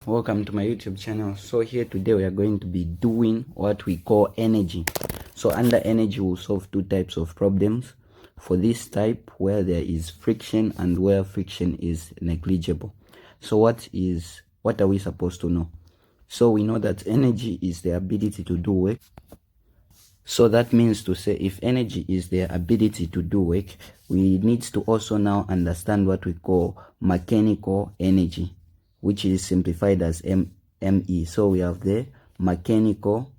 Welcome to my YouTube channel. So here today we are going to be doing what we call energy. So under energy we'll solve two types of problems. For this type where there is friction and where friction is negligible. So what are we supposed to know? So we know that energy is the ability to do work. So that means to say if energy is the ability to do work, we need to also now understand what we call mechanical energy, which is simplified as ME. So we have the mechanical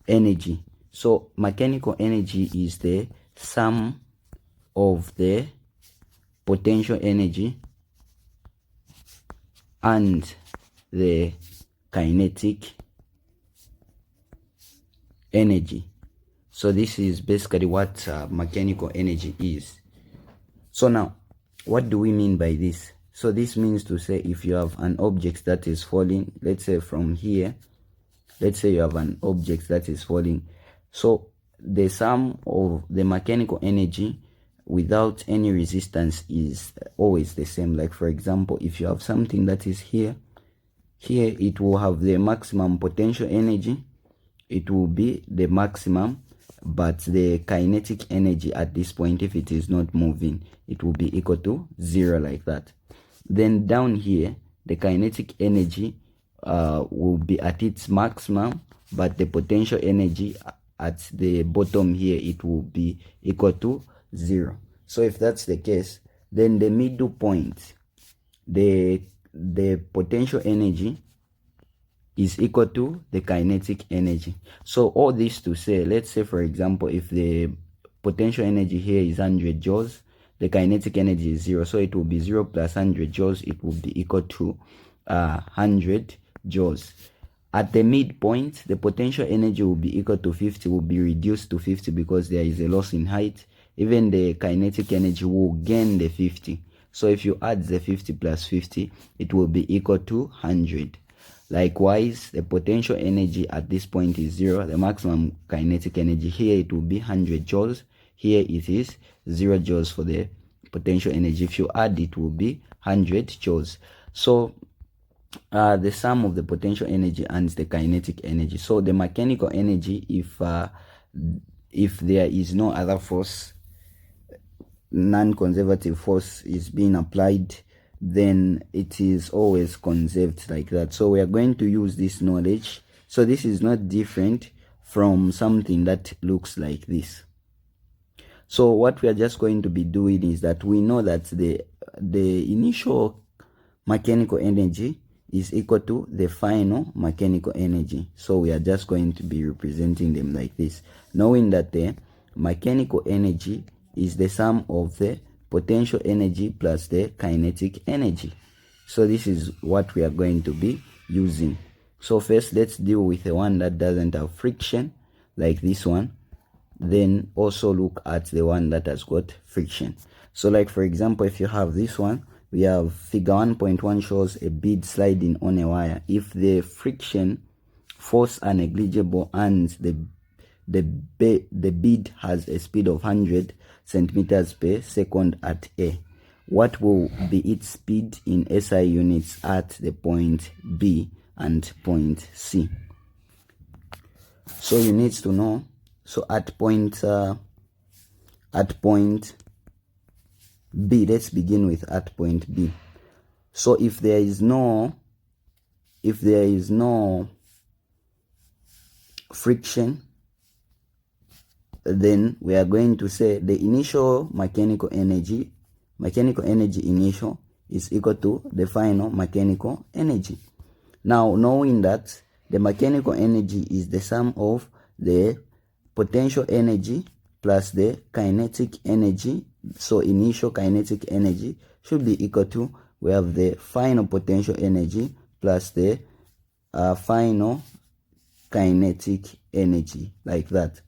energy. So mechanical energy is the sum of the potential energy and the kinetic energy. So this is basically what mechanical energy is. So now, what do we mean by this? So this means to say if you have an object that is falling, let's say from here, let's say you have an object that is falling. So the sum of the mechanical energy without any resistance is always the same. Like for example, if you have something that is here it will have the maximum potential energy, it will be the maximum, but the kinetic energy at this point, if it is not moving, it will be equal to 0, like that. Then down here the kinetic energy will be at its maximum, but the potential energy at the bottom here, it will be equal to 0. So if that's the case, then the middle point, the potential energy is equal to the kinetic energy. So all this to say, let's say for example, if the potential energy here is 100 joules, the kinetic energy is 0, so it will be 0 plus 100 joules, it will be equal to 100 joules. At the midpoint, the potential energy will be equal to 50, will be reduced to 50 because there is a loss in height. Even the kinetic energy will gain the 50. So if you add the 50 plus 50, it will be equal to 100. Likewise, the potential energy at this point is 0. The maximum kinetic energy here, it will be 100 joules. Here it is 0 joules for the potential energy. If you add, it will be 100 joules. So the sum of the potential energy and the kinetic energy. So the mechanical energy, if there is no other force, non-conservative force is being applied, then it is always conserved like that. So we are going to use this knowledge. So this is not different from something that looks like this. So what we are just going to be doing is that we know that the initial mechanical energy is equal to the final mechanical energy. So we are just going to be representing them like this, knowing that the mechanical energy is the sum of the potential energy plus the kinetic energy. So this is what we are going to be using. So first let's deal with the one that doesn't have friction, like this one. Then also look at the one that has got friction. So like for example, if you have this one, we have figure 1.1 shows a bead sliding on a wire. If the friction force are negligible and the bead has a speed of 100 centimeters per second at A, what will be its speed in SI units at the point B and point C? So you need to know. So at point B, let's begin with at point B. So if there is no friction, then we are going to say the initial mechanical energy initial is equal to the final mechanical energy. Now knowing that the mechanical energy is the sum of the potential energy plus the kinetic energy, so initial kinetic energy should be equal to, we have the final potential energy plus the final kinetic energy, like that.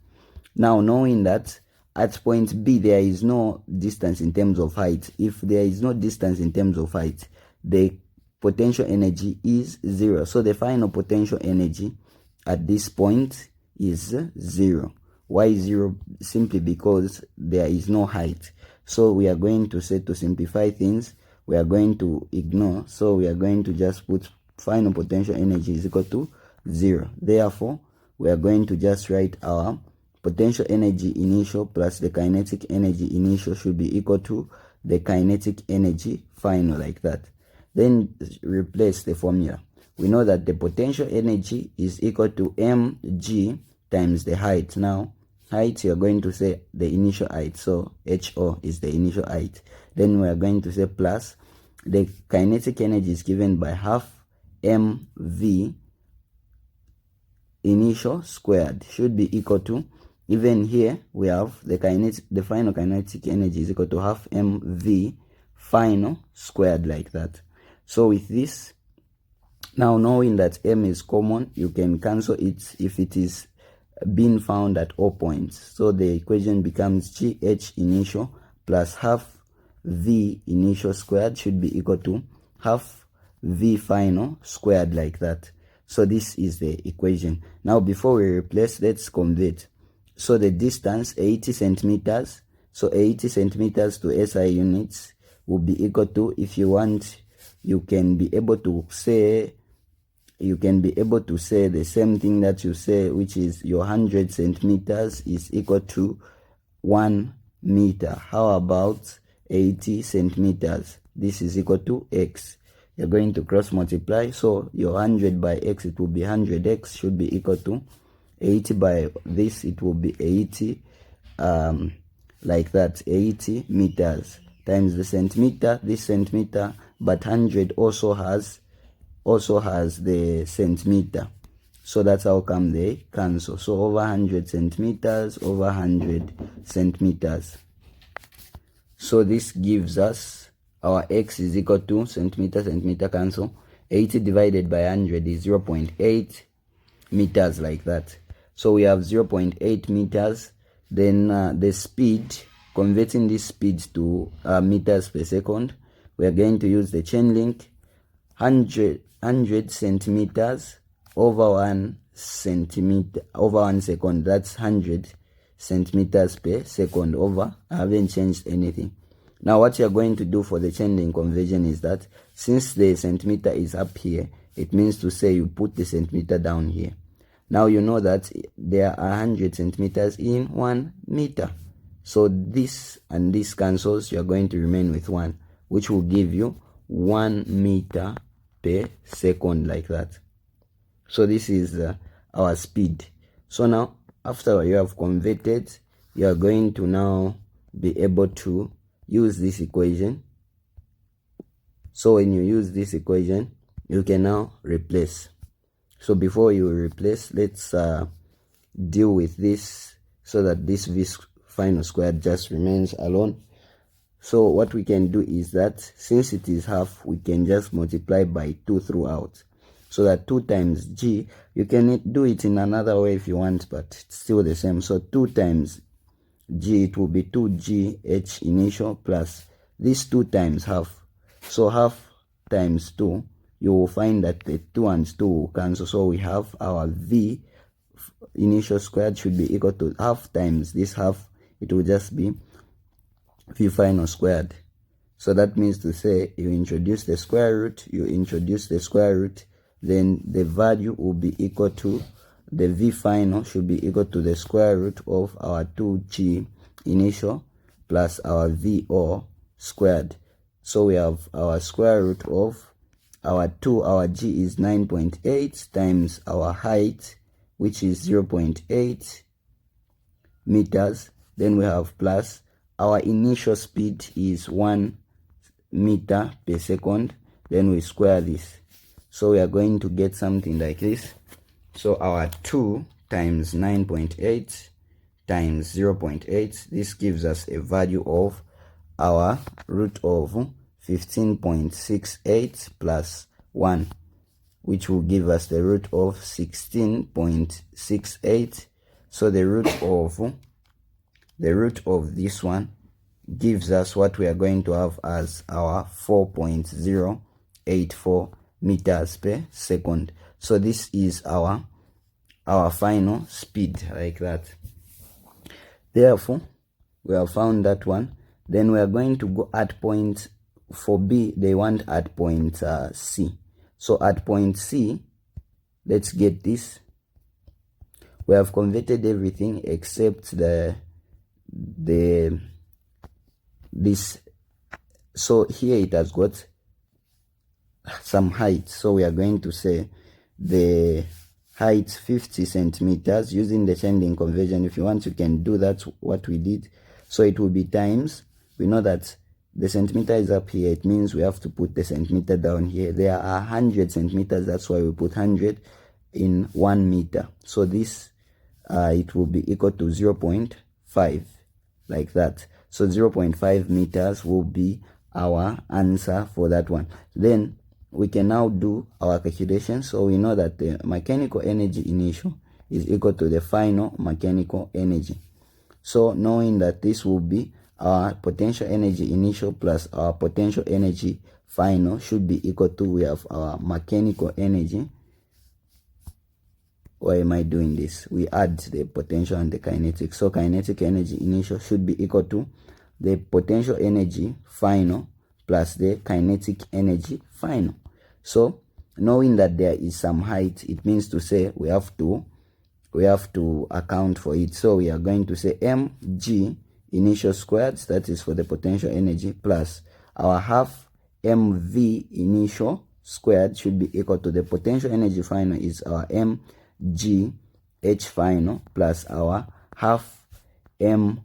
Now knowing that at point B there is no distance in terms of height, if there is no distance in terms of height, the potential energy is 0. So the final potential energy at this point is 0. Why 0? Simply because there is no height. So we are going to say, to simplify things, we are going to ignore. So we are going to just put final potential energy is equal to 0. Therefore, we are going to just write our potential energy initial plus the kinetic energy initial should be equal to the kinetic energy final, like that. Then replace the formula. We know that the potential energy is equal to mg times the height. Now, height, you are going to say the initial height. So HO is the initial height. Then we are going to say plus the kinetic energy is given by half mv initial squared should be equal to, even here we have the final kinetic energy is equal to half mv final squared, like that. So with this, now knowing that m is common, you can cancel it if it is being found at all points. So the equation becomes gh initial plus half v initial squared should be equal to half v final squared, like that. So this is the equation. Now before we replace, let's convert. So the distance 80 centimeters. So 80 centimeters to SI units will be equal to, if you want, you can be able to say the same thing that you say, which is your 100 centimeters is equal to 1 meter. How about 80 centimeters? This is equal to x. You're going to cross multiply. So your 100 by x, it will be 100x should be equal to 80 by this, it will be 80, like that, 80 meters times the centimeter, this centimeter, but 100 also has the centimeter. So that's how come they cancel. So over 100 centimeters over 100 centimeters. So this gives us our x is equal to centimeter cancel. 80 divided by 100 is 0.8 meters, like that. So we have 0.8 meters. Then the speed, converting this speed to meters per second, we are going to use the chain link. 100 centimeters over 1 centimeter over 1 second. That's 100 centimeters per second over. I haven't changed anything. Now what you're going to do for the chain link conversion is that since the centimeter is up here, it means to say you put the centimeter down here. Now you know that there are 100 centimeters in 1 meter. So this and this cancels. You're going to remain with 1, which will give you 1 meter per second, like that. So this is our speed. So now after you have converted, you are going to now be able to use this equation. So when you use this equation, you can now replace. So before you replace, let's deal with this so that this v final squared just remains alone. So what we can do is that since it is half, we can just multiply by 2 throughout. So that 2 times g, you can do it in another way if you want, but it's still the same. So 2 times g, it will be 2g h initial plus this 2 times half. So half times 2, you will find that the 2 and 2 will cancel. So we have our v initial squared should be equal to half times this half. It will just be v final squared. So that means to say you introduce the square root, then the value will be equal to the v final should be equal to the square root of our 2g initial plus our vo squared. So we have our square root of our g is 9.8 times our height, which is 0.8 meters. Then we have plus our initial speed is 1 meter per second. Then we square this. So we are going to get something like this. So our 2 times 9.8 times 0.8, this gives us a value of our root of 15.68 plus 1, which will give us the root of 16.68. So the root of this one gives us what we are going to have as our 4.084 meters per second. So this is our final speed, like that. Therefore, we have found that one. Then we are going to go at point, for B, they want at point C. So at point C, let's get this. We have converted everything except this. So here it has got some height. So we are going to say the height 50 centimeters using the Shandling conversion. If you want, you can do that, what we did. So it will be times, we know that the centimeter is up here, it means we have to put the centimeter down here. There are 100 centimeters, that's why we put 100 in 1 meter. So this it will be equal to 0.5, like that. So 0.5 meters will be our answer for that one. Then we can now do our calculation. So we know that the mechanical energy initial is equal to the final mechanical energy. So knowing that this will be our potential energy initial plus our potential energy final should be equal to, we have our mechanical energy. Why am I doing this? We add the potential and the kinetic. So kinetic energy initial should be equal to the potential energy final plus the kinetic energy final. So knowing that there is some height, it means to say we have to account for it. So we are going to say mg initial squared, that is for the potential energy, plus our half mv initial squared should be equal to the potential energy final is our mg h final plus our half mv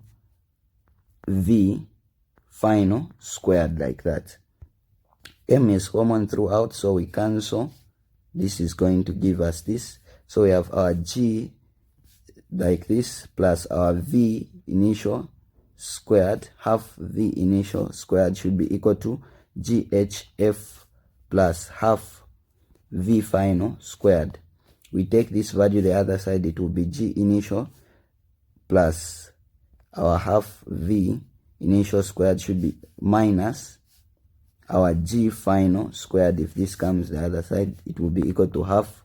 final squared, like that. M is common throughout, so we cancel. This is going to give us this. So we have our G like this plus our V initial squared, half V initial squared should be equal to GHF plus half V final squared. We take this value the other side, it will be G initial plus our half V initial squared should be minus our G final squared. If this comes the other side, it will be equal to half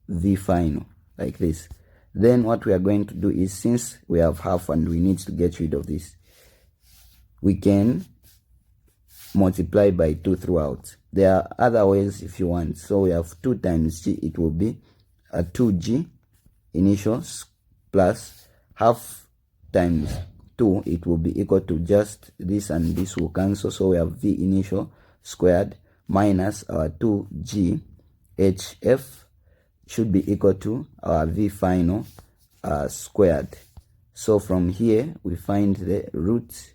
V final, like this. Then what we are going to do is, since we have half and we need to get rid of this, we can multiply by 2 throughout. There are other ways if you want. So we have 2 times G, it will be a 2G initial plus half times 2, it will be equal to just this, and this will cancel. So we have V initial squared minus our 2G HF should be equal to our V final squared. So from here we find the root.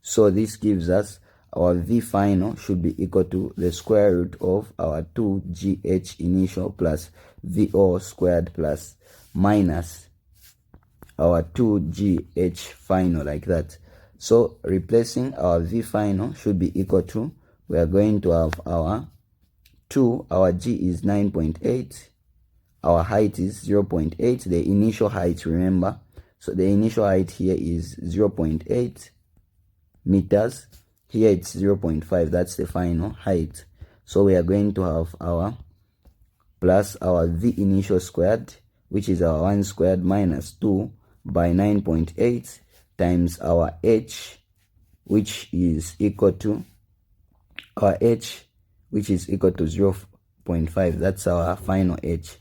So this gives us our V final should be equal to the square root of our 2GH initial plus VO squared plus minus our 2GH final, like that. So replacing our V final should be equal to, we are going to have our 2, our G is 9.8, our height is 0.8, the initial height, remember. So the initial height here is 0.8 meters, here it's 0.5, that's the final height. So we are going to have our plus our V initial squared, which is our 1 squared minus 2 by 9.8 times our H, which is equal to our H, which is equal to 0.5. That's our final H.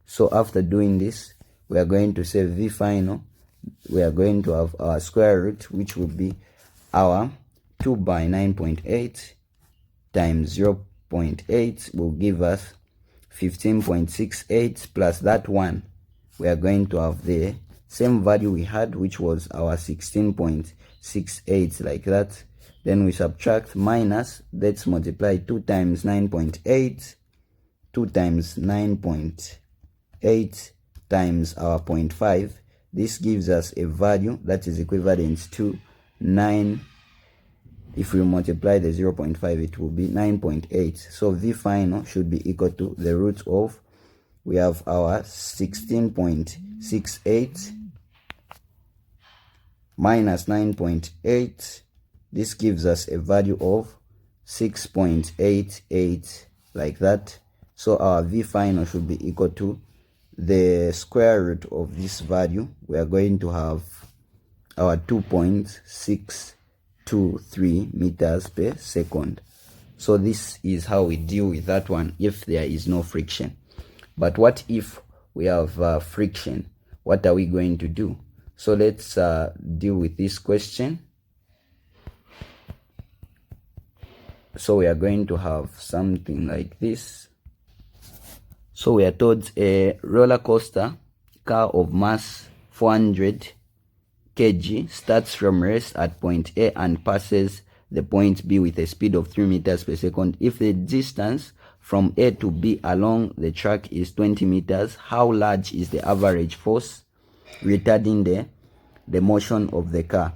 So after doing this, we are going to say V final, we are going to have our square root, which will be our 2 by 9.8 times 0.8 will give us 15.68 plus that one. We are going to have the same value we had, which was our 16.68, like that. Then we subtract minus, let's multiply 2 times 9.8, 2 times 9.8 times our 0.5. This gives us a value that is equivalent to 9. If we multiply the 0.5, it will be 9.8. So V final should be equal to the root of, we have our 16.68 minus 9.8. This gives us a value of 6.88, like that. So our V final should be equal to the square root of this value, we are going to have our 2.623 meters per second. So this is how we deal with that one if there is no friction. But what if we have friction? What are we going to do? So let's deal with this question. So we are going to have something like this. So we are told a roller coaster car of mass 400 kg starts from rest at point A and passes the point B with a speed of 3 meters per second. If the distance from A to B along the track is 20 meters, how large is the average force retarding the motion of the car?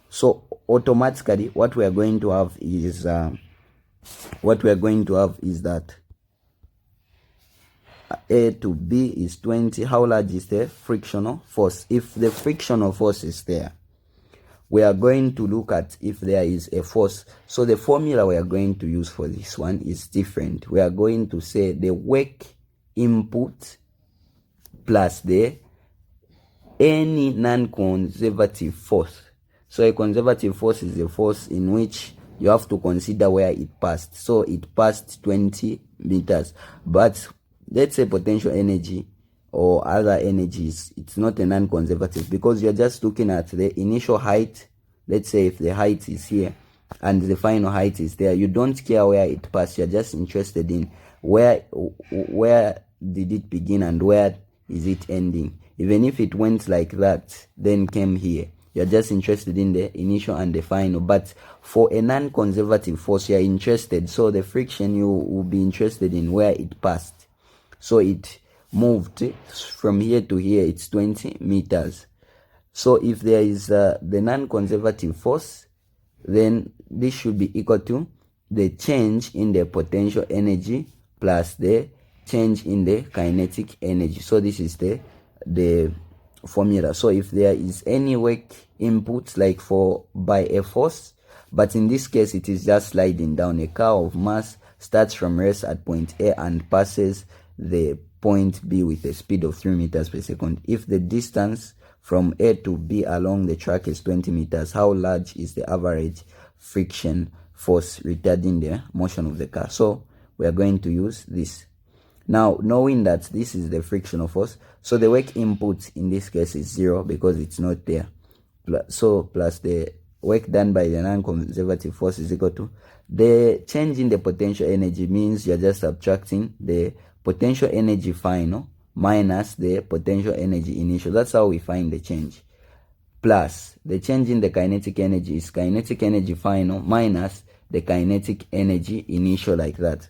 So automatically what we are going to have is that A to B is 20. How large is the frictional force? If the frictional force is there, we are going to look at if there is a force. So the formula we are going to use for this one is different. We are going to say the work input plus the any non-conservative force. So a conservative force is a force in which you have to consider where it passed. So it passed 20 meters, but let's say potential energy or other energies, it's not a non-conservative because you're just looking at the initial height. Let's say if the height is here and the final height is there, you don't care where it passed. You're just interested in where did it begin and where is it ending. Even if it went like that, then came here, you're just interested in the initial and the final. But for a non-conservative force, you're interested, so the friction, you will be interested in where it passed. So it moved from here to here, it's 20 meters. So if there is the non-conservative force, then this should be equal to the change in the potential energy plus the change in the kinetic energy. So this is the formula. So if there is any work input, like by a force, but in this case it is just sliding down, a car of mass starts from rest at point A and passes the point B with a speed of 3 meters per second. If the distance from A to B along the track is 20 meters, how large is the average friction force retarding the motion of the car? So we are going to use this. Now, knowing that this is the frictional force, so the work input in this case is 0 because it's not there. So plus the work done by the non-conservative force is equal to the change in the potential energy, means you're just subtracting the potential energy final minus the potential energy initial. That's how we find the change. Plus the change in the kinetic energy is kinetic energy final minus the kinetic energy initial, like that.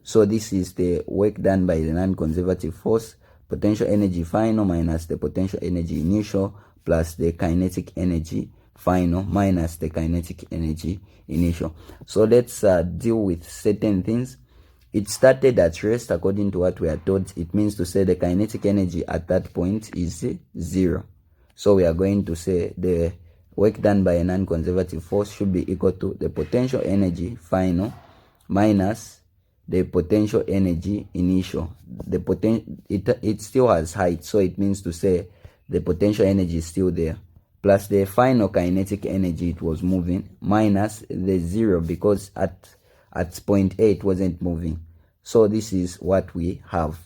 So this is the work done by the non-conservative force, potential energy final minus the potential energy initial plus the kinetic energy final minus the kinetic energy initial. So let's deal with certain things. It started at rest according to what we are told. It means to say the kinetic energy at that point is 0. So we are going to say the work done by a non-conservative force should be equal to the potential energy final minus the potential energy initial. It still has height, so it means to say the potential energy is still there, plus the final kinetic energy, it was moving, minus the 0 because at point A it wasn't moving. So this is what we have.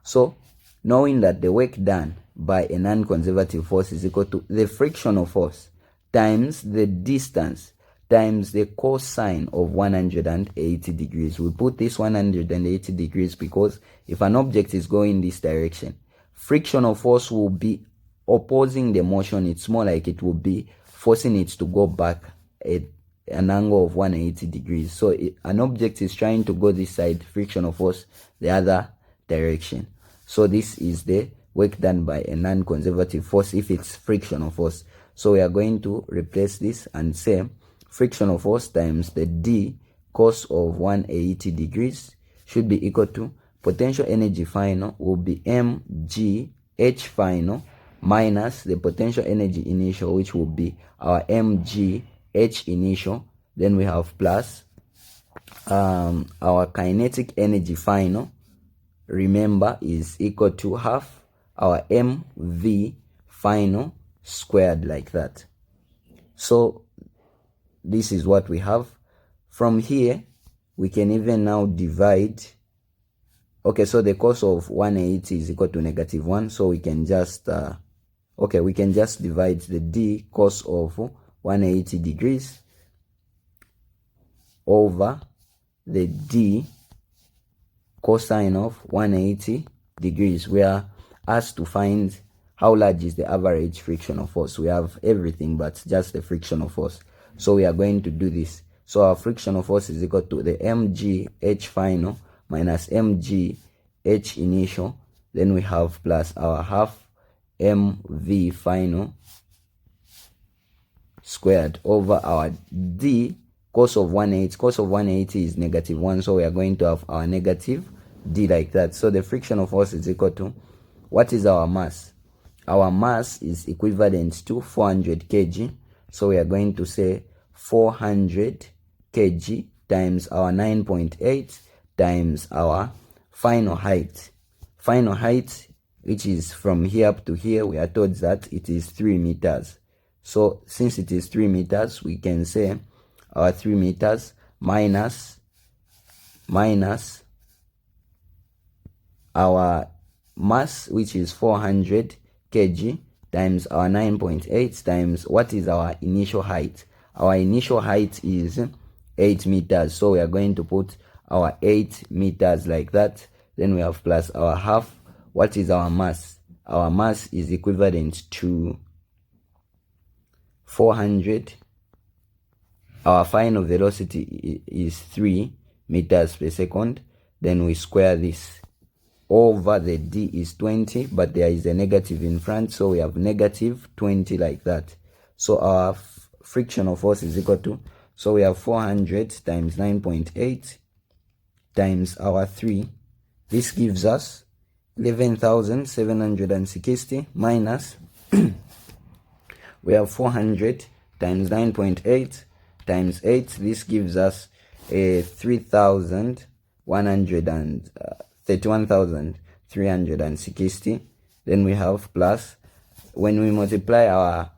So knowing that the work done by a non-conservative force is equal to the frictional force times the distance times the cosine of 180 degrees. We put this 180 degrees because if an object is going this direction, frictional force will be opposing the motion. It's more like it will be forcing it to go back at an angle of 180 degrees. So an object is trying to go this side, frictional force the other direction. So this is the work done by a non-conservative force if it's frictional force. So we are going to replace this and say frictional force times the d cos of 180 degrees should be equal to potential energy final will be mg h final minus the potential energy initial, which will be our mg h initial. Then we have plus our kinetic energy final, remember, is equal to half our mv final squared like that. So this is what we have. From here we can even now divide. Okay, so the cos of 180 is equal to -1, so we can just we can just divide the d cos of 180 degrees over the d cosine of 180 degrees. We are asked to find how large is the average frictional force. We have everything but just the frictional force, so we are going to do this. So our frictional force is equal to the mg h final minus mg h initial, then we have plus our half mv final squared over our d cos of 180. Cos of 180 is -1, so we are going to have our negative d like that. So the frictional force is equal to, what is our mass? Our mass is equivalent to 400 kg, so we are going to say 400 kg times our 9.8 times our final height. Final height, which is from here up to here, we are told that it is 3 meters. So since it is 3 meters, we can say our 3 meters minus our mass, which is 400 kg, times our 9.8 times what is our initial height. Our initial height is 8 meters, so we are going to put our 8 meters like that. Then we have plus our half. What is our mass? Our mass is equivalent to 400. Our final velocity is 3 meters per second. Then we square this over the d is 20, but there is a negative in front, so we have -20 like that. So our frictional force is equal to, so we have 400 times 9.8 times our 3. This gives us 11,760 minus we have 400 times 9.8 times 8. This gives us a 31,360. Then we have plus, when we multiply our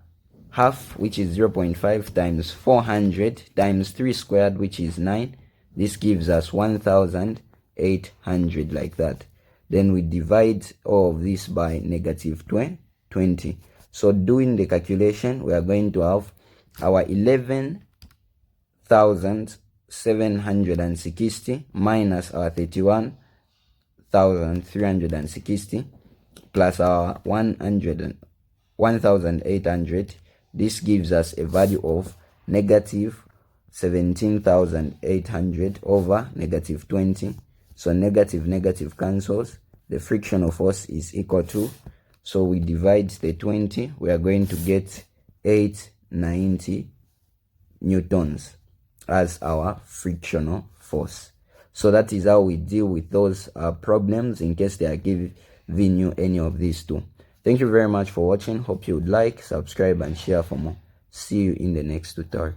half, which is 0.5, times 400 times 3 squared, which is 9, this gives us 1,800 like that. Then we divide all of this by -20. So doing the calculation, we are going to have our 11,760 minus our 31,360 plus our 1,800. This gives us a value of -17,800 over -20. So negative cancels. The frictional force is equal to, so we divide the 20, we are going to get 890 newtons as our frictional force. So that is how we deal with those problems, in case they are giving you any of these two. Thank you very much for watching. Hope you would like, subscribe and share for more. See you in the next tutorial.